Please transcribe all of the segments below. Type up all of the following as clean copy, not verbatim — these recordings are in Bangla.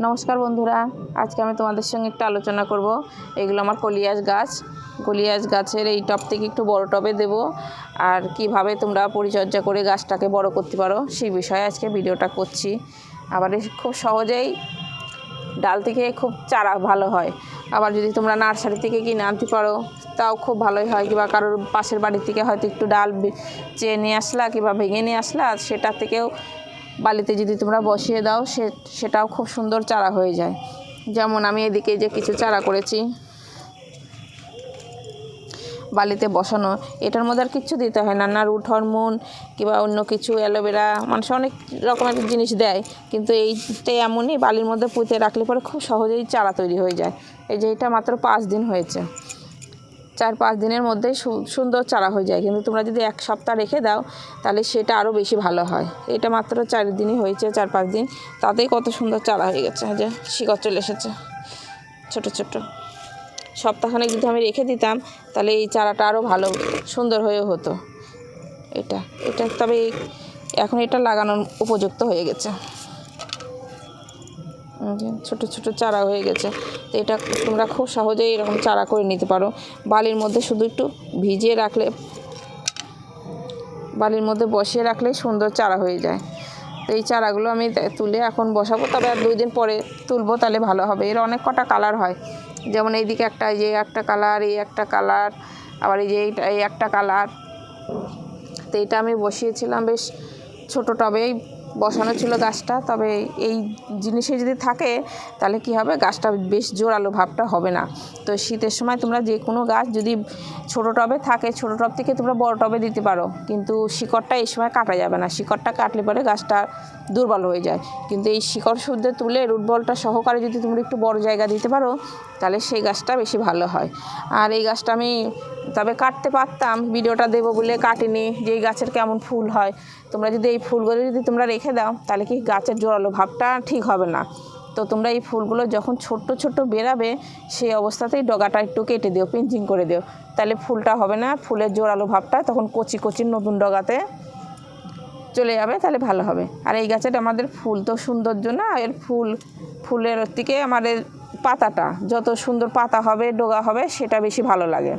নমস্কার বন্ধুরা, আজকে আমি তোমাদের সঙ্গে একটু আলোচনা করব। এগুলো আমার কলিয়াস গাছ। কলিয়াস গাছের এই টব থেকে একটু বড় টবে দেব, আর কিভাবে তোমরা পরিচর্যা করে গাছটাকে বড় করতে পারো সেই বিষয়ে আজকে ভিডিওটা করছি। আবার খুব সহজেই ডাল থেকে খুব চারা ভালো হয়। আবার যদি তোমরা নার্সারি থেকে কিনে আনতে পারো তাও খুব ভালোই হয়, কিংবা কারোর পাশের বাড়ি থেকে হয়তো একটু ডাল চেয়ে নিয়ে আসলা কিংবা ভেঙে নিয়ে আসলা, সেটা থেকেও বালিতে যদি তোমরা বসিয়ে দাও সেটাও খুব সুন্দর চারা হয়ে যায়। যেমন আমি এদিকে যে কিছু চারা করেছি বালিতে বসানো, এটার মধ্যে আর কিচ্ছু দিতে হয় না, না রুট হরমোন কিংবা অন্য কিছু, অ্যালোভেরা, মানুষ অনেক রকমের জিনিস দেয়, কিন্তু এইটাই এমনই বালির মধ্যে পুঁতে রাখলে পরে খুব সহজেই চারা তৈরি হয়ে যায়। এই যে এটা মাত্র 5 দিন হয়েছে, 4-5 দিনের মধ্যেই সুন্দর চারা হয়ে যায়। কিন্তু তোমরা যদি 1 সপ্তাহ রেখে দাও তাহলে সেটা আরও বেশি ভালো হয়। এটা মাত্র 4 দিনই হয়েছে, 4-5 দিন, তাতেই কত সুন্দর চারা হয়ে গেছে। যে শিকড় চলে এসেছে ছোট ছোট। সপ্তাহখানেক যদি আমি রেখে দিতাম তাহলে এই চারাটা আরও ভালো সুন্দর হয়ে হতো। এটা তবে এখন এটা লাগানোর উপযুক্ত হয়ে গেছে, ছোট ছোট চারা হয়ে গেছে। তো এটা তোমরা খুব সহজেই এরকম চারা করে নিতে পারো। বালির মধ্যে শুধু একটু ভিজিয়ে রাখলে, বালির মধ্যে বসিয়ে রাখলেই সুন্দর চারা হয়ে যায়। তো এই চারাগুলো আমি তুলে এখন বসাবো, তবে আর 2 দিন পরে তুলবো, তাহলে ভালো হবে। এর অনেক কটা কালার হয়, যেমন এইদিকে একটা, এই যে একটা কালার, এই একটা কালার, আবার এই যে এই একটা কালার। তো এটা আমি বসিয়েছিলাম বেশ ছোটো টবেই বসানো ছিল গাছটা। তবে এই জিনিসে যদি থাকে তাহলে কি হবে, গাছটা বেশ জোরালো ভাবটা হবে না। তো শীতের সময় তোমরা যে কোনো গাছ যদি ছোটো টবে থাকে, ছোটো টব থেকে তোমরা বড় টবে দিতে পারো, কিন্তু শিকড়টা এই সময় কাটা যাবে না। শিকড়টা কাটলে পরে গাছটা দুর্বল হয়ে যায়। কিন্তু এই শিকড় শুদ্ধ তুলে রুট বলটা সহকারে যদি তোমরা একটু বড় জায়গা দিতে পারো তাহলে সেই গাছটা বেশি ভালো হয়। আর এই গাছটা আমি তবে কাটতে পারতাম, ভিডিওটা দেবো বলে কাটিনি, যে এই গাছের কেমন ফুল হয়। তোমরা যদি এই ফুলগুলো যদি তোমরা রেখে দাও তাহলে কি গাছের জোরালো ভাবটা ঠিক হবে না। তো তোমরা এই ফুলগুলো যখন ছোট্ট ছোট্ট বেরাবে সেই অবস্থাতেই ডগাটা একটু কেটে দিও, পিঞ্চিং করে দিও, তাহলে ফুলটা হবে না, ফুলের জোরালো ভাবটা তখন কচি কচি নতুন ডগাতে চলে যাবে, তাহলে ভালো হবে। আর এই গাছের আমাদের ফুল তো সৌন্দর্য না, এর ফুলের থেকে আমাদের পাতাটা যত সুন্দর পাতা হবে, ডগা হবে, সেটা বেশি ভালো লাগে।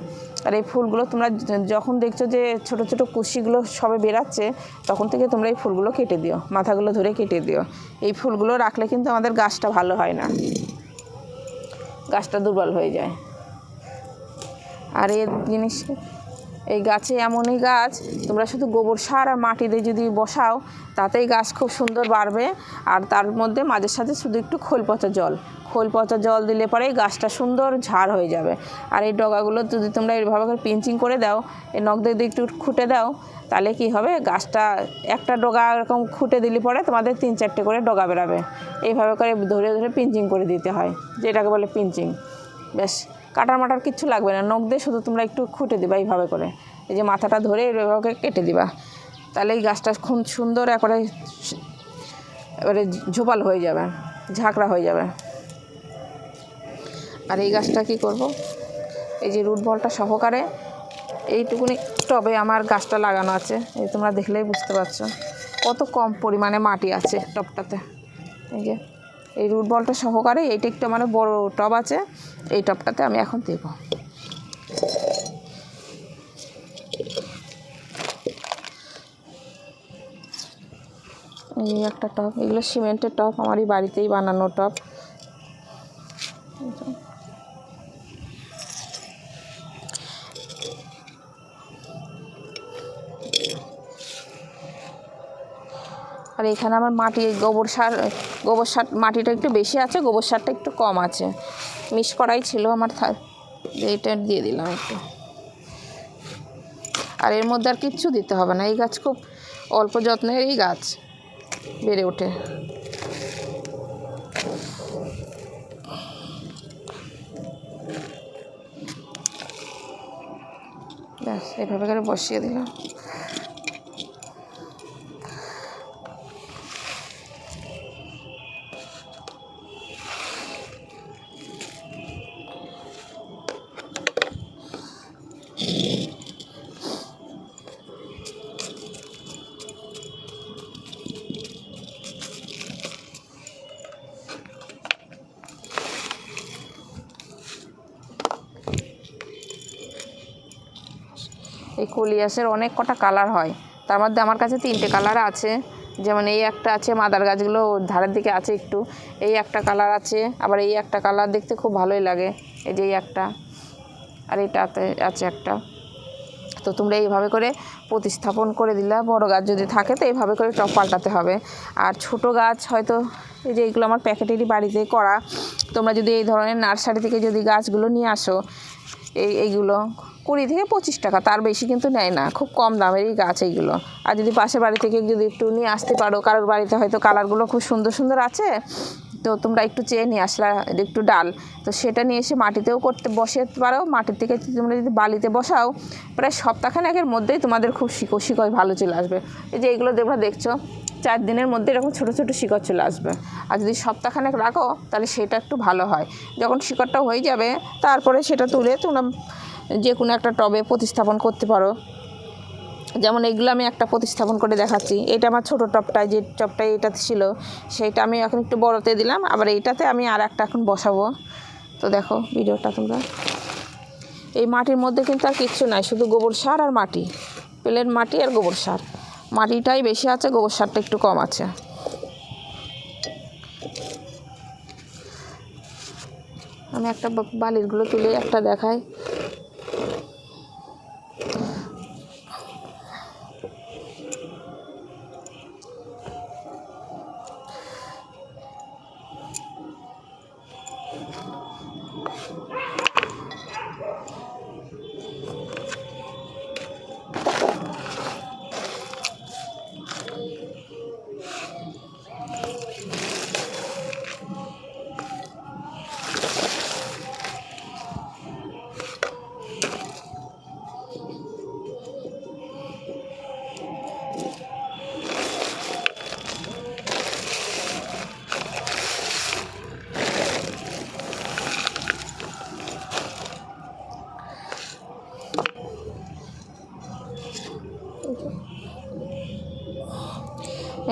আর এই ফুলগুলো তোমরা যখন দেখছো যে ছোট ছোট কুশিগুলো সবে বেরাচ্ছে, তখন থেকে তোমরা এই ফুলগুলো কেটে দিও, মাথাগুলো ধরে কেটে দিও। এই ফুলগুলো রাখলে কিন্তু আমাদের গাছটা ভালো হয় না, গাছটা দুর্বল হয়ে যায়। আর এই জিনিস, এই গাছে এমনই গাছ, তোমরা শুধু গোবর সার আর মাটি দিয়ে যদি বসাও তাতেই গাছ খুব সুন্দর বাড়বে। আর তার মধ্যে মাঝে সাথে শুধু একটু খোল পচা জল দিলে পরে গাছটা সুন্দর ঝাড় হয়ে যাবে। আর এই ডগাগুলো যদি তোমরা এইভাবে করে পিঞ্চিং করে দাও, এই নখ দিয়ে একটু খুঁটে দাও, তাহলে কি হবে, গাছটা একটা ডগা এরকম খুঁটে দিলে পরে তোমাদের 3-4টে করে ডগা বেরাবে। এইভাবে করে ধরে ধরে পিঞ্চিং করে দিতে হয়, যেটাকে বলে পিঞ্চিং। ব্যাস, কাটার মাটার কিচ্ছু লাগবে না, নখ দিয়ে শুধু তোমরা একটু খুঁটে দিবা এইভাবে করে, এই যে মাথাটা ধরে এইভাবে কেটে দিবা, তাহলে এই গাছটা খুব সুন্দর এবারে ঝোপাল হয়ে যাবে, ঝাঁকড়া হয়ে যাবে। আর এই গাছটা কি করব, এই যে রুট বলটা সহকারে এইটুকুনি টবে আমার গাছটা লাগানো আছে। এই তোমরা দেখলেই বুঝতে পারছো কত কম পরিমাণে মাটি আছে টবটাতে। এই যে এই রুট বলটা সহকারে এইটা একটু মানে বড় টব আছে, এই টবটাতে আমি এখন দেব। এই একটা টব, এগুলো সিমেন্টের টব, আমারই বাড়িতেই বানানো টব। আর এখানে আমার মাটি, গোবর সার মাটিটা একটু বেশি আছে, গোবর সারটা একটু কম আছে, মিক্স করাই ছিল আমার, এইটা দিয়ে দিলাম একটু। আর এর মধ্যে আর কিচ্ছু দিতে হবে না, এই গাছ খুব অল্প যত্নের এই গাছ বেড়ে ওঠে। ব্যাস, এইভাবে করে বসিয়ে দিলাম। এই কলিয়াসের অনেক কটা কালার হয়, তার মধ্যে আমার কাছে 3টে কালার আছে। যেমন এই একটা আছে, মাদার গাছগুলো ধারের দিকে আছে একটু, এই একটা কালার আছে, আবার এই একটা কালার দেখতে খুব ভালোই লাগে, এই যে এই একটা, আর এইটাতে আছে একটা। তো তোমরা এইভাবে করে প্রতিস্থাপন করে দিলে, বড় গাছ যদি থাকে তো এইভাবে করে টব পাল্টাতে হবে। আর ছোট গাছ হয়তো এই যে এইগুলো আমার প্যাকেটেরই বাড়িতে করা, তোমরা যদি এই ধরনের নার্সারি থেকে যদি গাছগুলো নিয়ে আসো, এইগুলো 20 থেকে 25 টাকা, তার বেশি কিন্তু নেয় না, খুব কম দামেরই গাছ এইগুলো। আর যদি পাশের বাড়ি থেকে যদি একটু নিয়ে আসতে পারো, কারোর বাড়িতে হয়তো কালারগুলো খুব সুন্দর সুন্দর আছে, তো তোমরা একটু চেয়ে নিয়ে আসলা একটু ডাল, তো সেটা নিয়ে এসে মাটিতেও বসাতে পারো। মাটির থেকে তোমরা যদি বালিতে বসাও, প্রায় সপ্তাহখানেকের মধ্যেই তোমাদের খুব শিকড় ভালো চলে আসবে। এই যে এইগুলো তোমরা দেখছো, 4 দিনের মধ্যে এরকম ছোটো ছোটো শিকড় চলে আসবে। আর যদি সপ্তাহখানেক রাখো তাহলে সেটা একটু ভালো হয়। যখন শিকড়টা হয়ে যাবে তারপরে সেটা তুলে তোমরা যে কোনো একটা টবে প্রতিস্থাপন করতে পারো। যেমন এইগুলো আমি একটা প্রতিস্থাপন করে দেখাচ্ছি। এটা আমার ছোটো টবটায়, যে টবটায় এটাতে ছিল সেইটা আমি এখন একটু বড়তে দিলাম, আবার এইটাতে আমি আর একটা এখন বসাবো। তো দেখো ভিডিওটা তোমরা, এই মাটির মধ্যে কিন্তু আর কিচ্ছু নাই, শুধু গোবর সার আর মাটি, প্লেন মাটি আর গোবর সার। মাটিটাই বেশি আছে, গোবর সারটা একটু কম আছে। আমি একটা বালিরগুলো তুলে একটা দেখাই।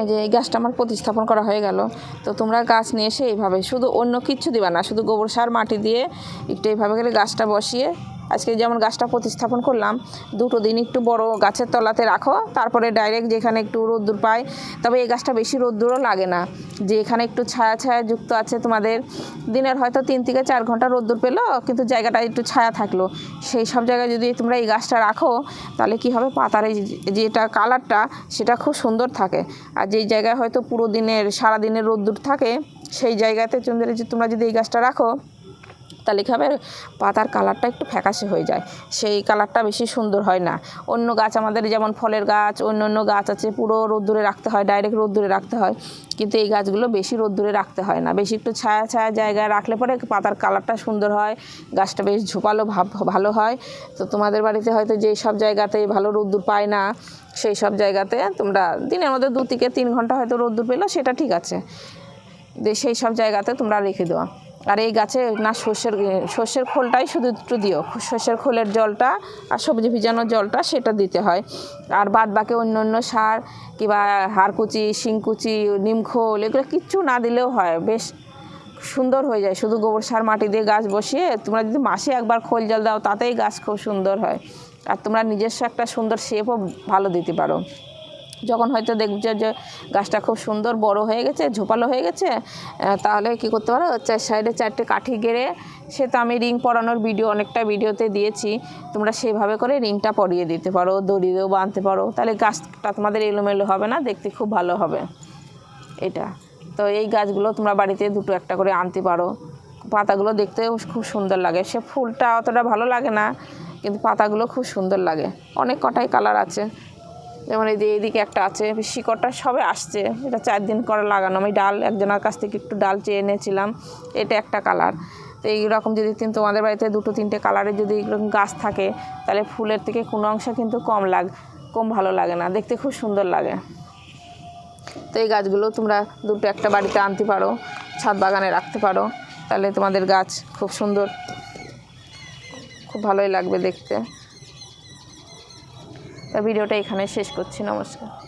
এই যে এই গাছটা আমার প্রতিস্থাপন করা হয়ে গেল। তো তোমরা গাছ নিয়ে এসে এইভাবে, শুধু অন্য কিচ্ছু দিবা না, শুধু গোবর সার মাটি দিয়ে একটু এইভাবে করে গাছটা বসিয়ে, আজকে যেমন গাছটা প্রতিস্থাপন করলাম, 2 দিন একটু বড় গাছের তলাতে রাখো, তারপরে ডাইরেক্ট যেখানে একটু রোদ্দুর পায়, তবে এই গাছটা বেশি রোদ্দুরও লাগে না, যে এখানে একটু ছায়া ছায়া যুক্ত আছে, তোমাদের দিনের হয়তো 3 থেকে 4 ঘন্টা রোদ্দুর পেলো, কিন্তু জায়গাটা একটু ছায়া থাকলো, সেই সব জায়গায় যদি তোমরা এই গাছটা রাখো তাহলে কি হবে, পাতার এই যেটা কালারটা সেটা খুব সুন্দর থাকে। আর যেই জায়গায় হয়তো পুরো দিনের সারাদিনের রোদ্দুর থাকে, সেই জায়গাতে তোমরা যদি এই গাছটা রাখো তাহলে কী হবে, পাতার কালারটা একটু ফ্যাকাশে হয়ে যায়, সেই কালারটা বেশি সুন্দর হয় না। অন্য গাছ আমাদের যেমন ফলের গাছ, অন্য গাছ আছে পুরো রোদ্দুরে রাখতে হয়, ডাইরেক্ট রোদ্দুরে রাখতে হয়, কিন্তু এই গাছগুলো বেশি রোদ্দুরে রাখতে হয় না, বেশি একটু ছায়া ছায়া জায়গায় রাখলে পরে পাতার কালারটা সুন্দর হয়, গাছটা বেশ ঝোপালো ভালো হয়। তো তোমাদের বাড়িতে হয়তো যেই সব জায়গাতে ভালো রোদ্দুর পায় না, সেই সব জায়গাতে তোমরা দিনের মধ্যে 2 থেকে 3 ঘন্টা হয়তো রোদ্দুর পেলো, সেটা ঠিক আছে, সেই সব জায়গাতে তোমরা রেখে দেওয়া। আর এই গাছে না সর্ষের খোলটাই শুধু একটু দিও, সর্ষের খোলের জলটা আর সবজি ভিজানোর জলটা সেটা দিতে হয়। আর বাদ বাকি অন্য সার কিংবা হাড়কুচি, শিংকুচি, নিমখোল এগুলো কিচ্ছু না দিলেও হয়, বেশ সুন্দর হয়ে যায়। শুধু গোবর সার মাটি দিয়ে গাছ বসিয়ে তোমরা যদি মাসে একবার খোল জল দাও, তাতেই গাছ খুব সুন্দর হয়। আর তোমরা নিজস্ব একটা সুন্দর শেপও ভালো দিতে পারো। যখন হয়তো দেখবে যে গাছটা খুব সুন্দর বড় হয়ে গেছে, ঝোপালো হয়ে গেছে, তাহলে কি করতে পারো, সাইডে 4টে কাঠি গেড়ে, সে তো আমি রিং পরানোর অনেকটা ভিডিওতে দিয়েছি, তোমরা সেভাবে করে রিংটা পরিয়ে দিতে পারো, দড়ি দিয়েও বাঁধতে পারো, তাহলে গাছটা তোমাদের এলোমেলো হবে না, দেখতে খুব ভালো হবে এটা। তো এই গাছগুলো তোমরা বাড়িতে 2-1টা করে আনতে পারো, পাতাগুলো দেখতেও খুব সুন্দর লাগে, সে ফুলটা অতটা ভালো লাগে না, কিন্তু পাতাগুলো খুব সুন্দর লাগে। অনেক কটাই কালার আছে, যেমন এই যে এইদিকে একটা আছে, শিকড়টা সবে আসছে, এটা 4 দিন করে লাগানো, আমি ডাল একজনের কাছ থেকে একটু ডাল চেয়ে এনেছিলাম, এটা একটা কালার। তো এইরকম যদি তোমাদের বাড়িতে 2-3টে কালারের যদি এরকম গাছ থাকে, তাহলে ফুলের থেকে কোনো অংশ কিন্তু কম ভালো লাগে না, দেখতে খুব সুন্দর লাগে। তো এই গাছগুলো তোমরা 2-1টা বাড়িতে আনতে পারো, ছাদ বাগানে রাখতে পারো, তাহলে তোমাদের গাছ খুব সুন্দর, খুব ভালোই লাগবে দেখতে। ভিডিওটা এখানে শেষ করছি, নমস্কার।